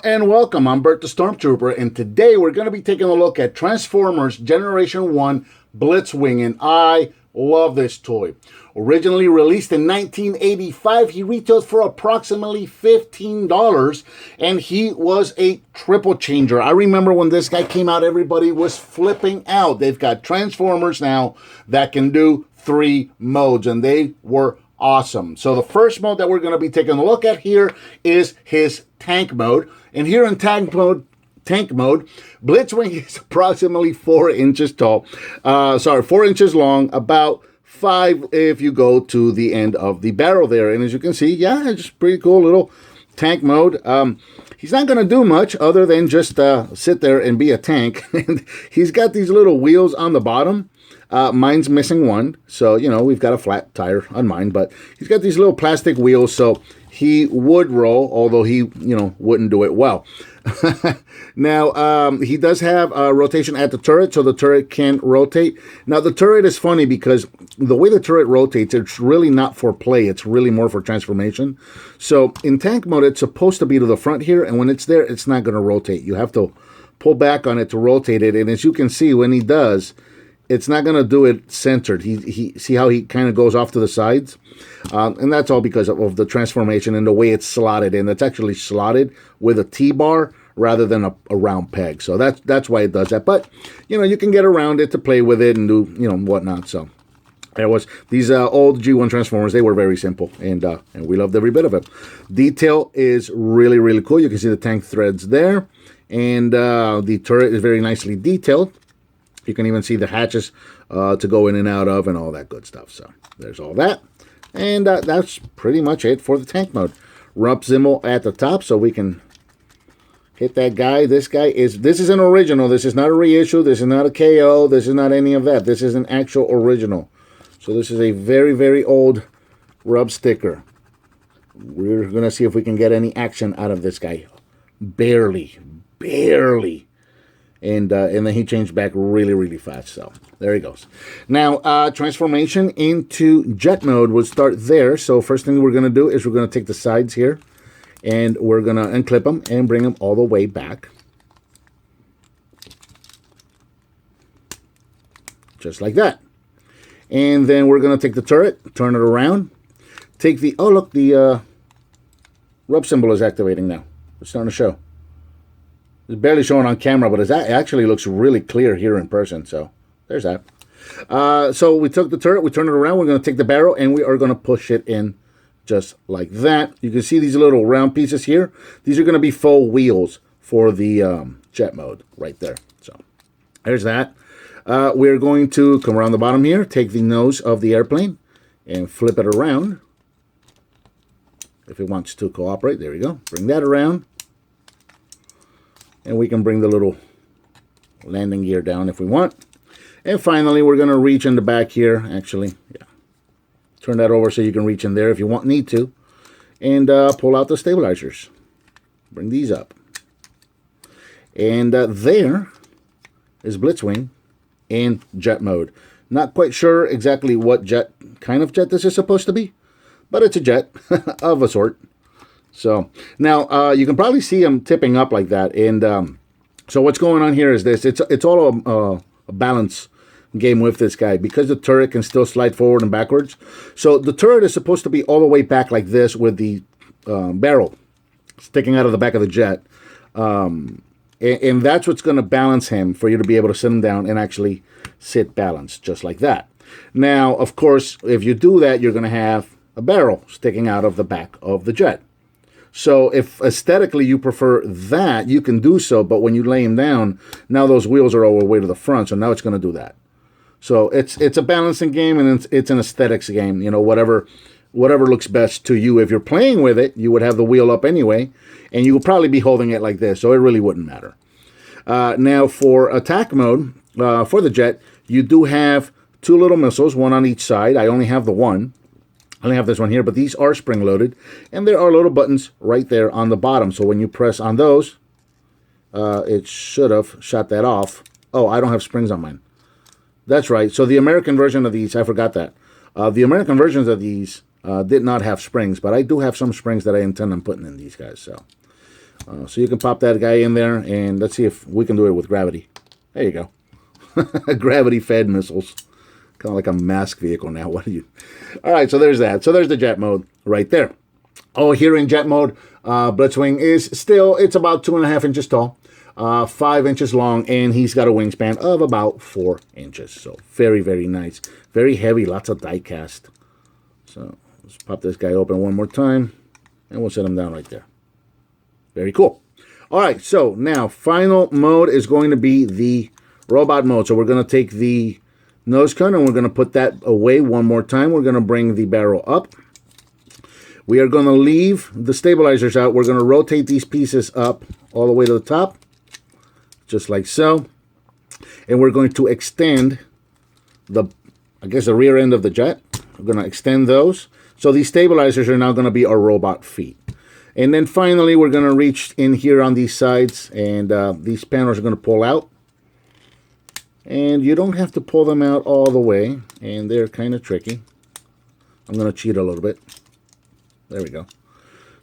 and welcome. I'm Bert the Stormtrooper, and today we're going to be taking a look at Transformers Generation 1 Blitzwing, and I love this toy. Originally released in 1985, he retailed for approximately $15, and he was a triple changer. I remember when this guy came out, everybody was flipping out. They've got Transformers now that can do 3 modes, and they were awesome. So the first mode that we're going to be taking a look at here is his tank mode. And here in tank mode, Blitzwing is approximately 4 inches tall. 4 inches long, about 5 if you go to the end of the barrel there. And as you can see, yeah, it's pretty cool little tank mode. He's not going to do much other than just sit there and be a tank. And he's got these little wheels on the bottom. Mine's missing one, so, you know, we've got a flat tire on mine, but he's got these little plastic wheels, so he would roll, although he, you know, wouldn't do it well. Now, he does have rotation at the turret, so the turret can rotate. Now, the turret is funny because the way the turret rotates, it's really not for play. It's really more for transformation. So, in tank mode, it's supposed to be to the front here, and when it's there, it's not going to rotate. You have to pull back on it to rotate it, and as you can see, when he does, it's not going to do it centered. He see how he kind of goes off to the sides? And that's all because of the transformation and the way it's slotted in. It's actually slotted with a T-bar rather than a round peg. So that's why it does that. But, you know, you can get around it to play with it and do, you know, whatnot. So there was these old G1 Transformers. They were very simple, and we loved every bit of it. Detail is really, really cool. You can see the tank threads there. And the turret is very nicely detailed. You can even see the hatches to go in and out of and all that good stuff. So there's all that. And that's pretty much it for the tank mode. Rump symbol at the top so we can hit that guy. This is an original. This is not a reissue. This is not a KO. This is not any of that. This is an actual original. So this is a very, very old rub sticker. We're going to see if we can get any action out of this guy. Barely. And then he changed back really, really fast. So there he goes. Now, transformation into jet mode would start there. So first thing we're going to do is we're going to take the sides here, and we're going to unclip them and bring them all the way back. Just like that. And then we're going to take the turret, turn it around. Take the, oh look, the rub symbol is activating now. It's starting to show. It's barely showing on camera, but it actually looks really clear here in person. So there's that. So we took the turret, we turned it around. We're going to take the barrel, and we are going to push it in just like that. You can see these little round pieces here. These are going to be faux wheels for the jet mode right there. So there's that. We're going to come around the bottom here, take the nose of the airplane, and flip it around. If it wants to cooperate, there we go. Bring that around. And we can bring the little landing gear down if we want. And finally, we're going to reach in the back here. Actually, yeah. Turn that over so you can reach in there if you need to. And pull out the stabilizers. Bring these up. And there is Blitzwing in jet mode. Not quite sure exactly what kind of jet this is supposed to be. But it's a jet of a sort. So now you can probably see him tipping up like that, and so what's going on here is this: it's all a balance game with this guy because the turret can still slide forward and backwards. So the turret is supposed to be all the way back like this with the barrel sticking out of the back of the jet, and that's what's going to balance him for you to be able to sit him down and actually sit balanced just like that. Now, of course, if you do that, you're going to have a barrel sticking out of the back of the jet. So if aesthetically you prefer that, you can do so, but when you lay him down, now those wheels are all the way to the front, so now it's going to do that. So it's a balancing game, and it's an aesthetics game. You know, whatever looks best to you. If you're playing with it, you would have the wheel up anyway, and you would probably be holding it like this, so it really wouldn't matter. Now for attack mode, for the jet, you do have 2 little missiles, one on each side. I only have the one. I only have this one here, but these are spring-loaded, and there are little buttons right there on the bottom. So when you press on those, it should have shot that off. Oh, I don't have springs on mine. That's right. So the American version of these, I forgot that. The American versions of these did not have springs, but I do have some springs that I intend on putting in these guys. So So you can pop that guy in there, and let's see if we can do it with gravity. There you go. Gravity-fed missiles. Kind of like a mask vehicle now. What are you? All right, so there's that. So there's the jet mode right there. Oh, here in jet mode, Blitzwing is still, it's about 2.5 inches tall, 5 inches long, and he's got a wingspan of about 4 inches. So very, very nice. Very heavy, lots of die cast. So let's pop this guy open one more time, and we'll set him down right there. Very cool. All right, so now final mode is going to be the robot mode. So we're going to take the nose cone and we're going to put that away one more time. We're going to bring the barrel up. We are going to leave the stabilizers out. We're going to rotate these pieces up all the way to the top, just like so. And we're going to extend the rear end of the jet. We're going to extend those. So these stabilizers are now going to be our robot feet. And then finally, we're going to reach in here on these sides, and these panels are going to pull out. And you don't have to pull them out all the way, and they're kind of tricky. I'm going to cheat a little bit. There we go.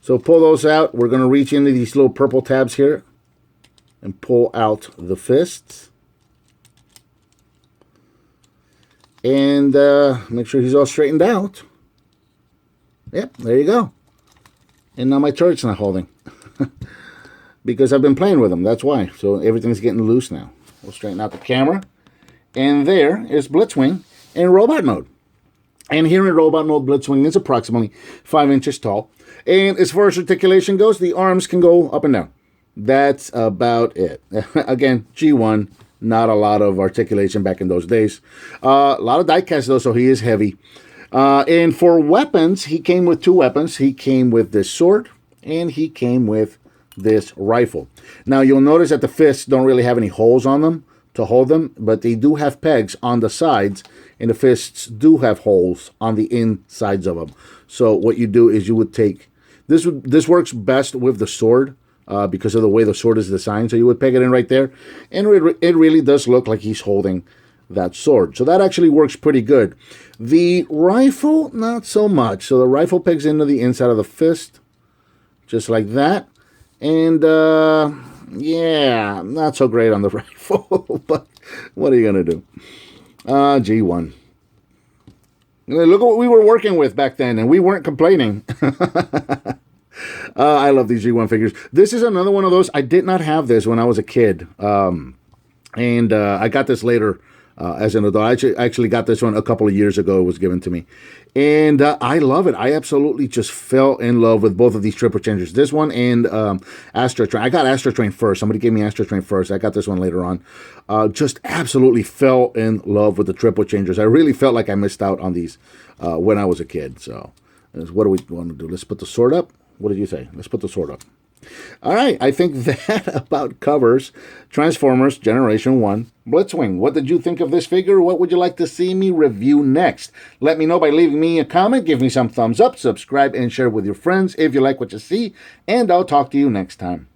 So pull those out. We're going to reach into these little purple tabs here and pull out the fists. And make sure he's all straightened out. Yep, there you go. And now my turret's not holding. Because I've been playing with them, that's why. So everything's getting loose now. We'll straighten out the camera. And there is Blitzwing in robot mode. And here in robot mode, Blitzwing is approximately 5 inches tall. And as far as articulation goes, the arms can go up and down. That's about it. Again, G1, not a lot of articulation back in those days. A lot of die cast though, so he is heavy. And for weapons, he came with 2 weapons. He came with this sword, and he came with this rifle. Now, you'll notice that the fists don't really have any holes on them to hold them, but they do have pegs on the sides, and the fists do have holes on the insides of them. So what you do is you would take... This works best with the sword because of the way the sword is designed. So you would peg it in right there, and it really does look like he's holding that sword. So that actually works pretty good. The rifle, not so much. So the rifle pegs into the inside of the fist, just like that. And yeah, not so great on the rifle, but what are you going to do? G1. Look at what we were working with back then, and we weren't complaining. I love these G1 figures. This is another one of those. I did not have this when I was a kid. And I got this later as an adult. I actually got this one a couple of years ago. It was given to me. And I love it. I absolutely just fell in love with both of these triple changers. This one and Astro Train. I got Astro Train first. Somebody gave me Astro Train first. I got this one later on. Just absolutely fell in love with the triple changers. I really felt like I missed out on these when I was a kid. So what do we want to do? Let's put the sword up. What did you say? Let's put the sword up. All right, I think that about covers Transformers Generation 1 Blitzwing. What did you think of this figure? What would you like to see me review next? Let me know by leaving me a comment, give me some thumbs up, subscribe, and share with your friends if you like what you see, and I'll talk to you next time.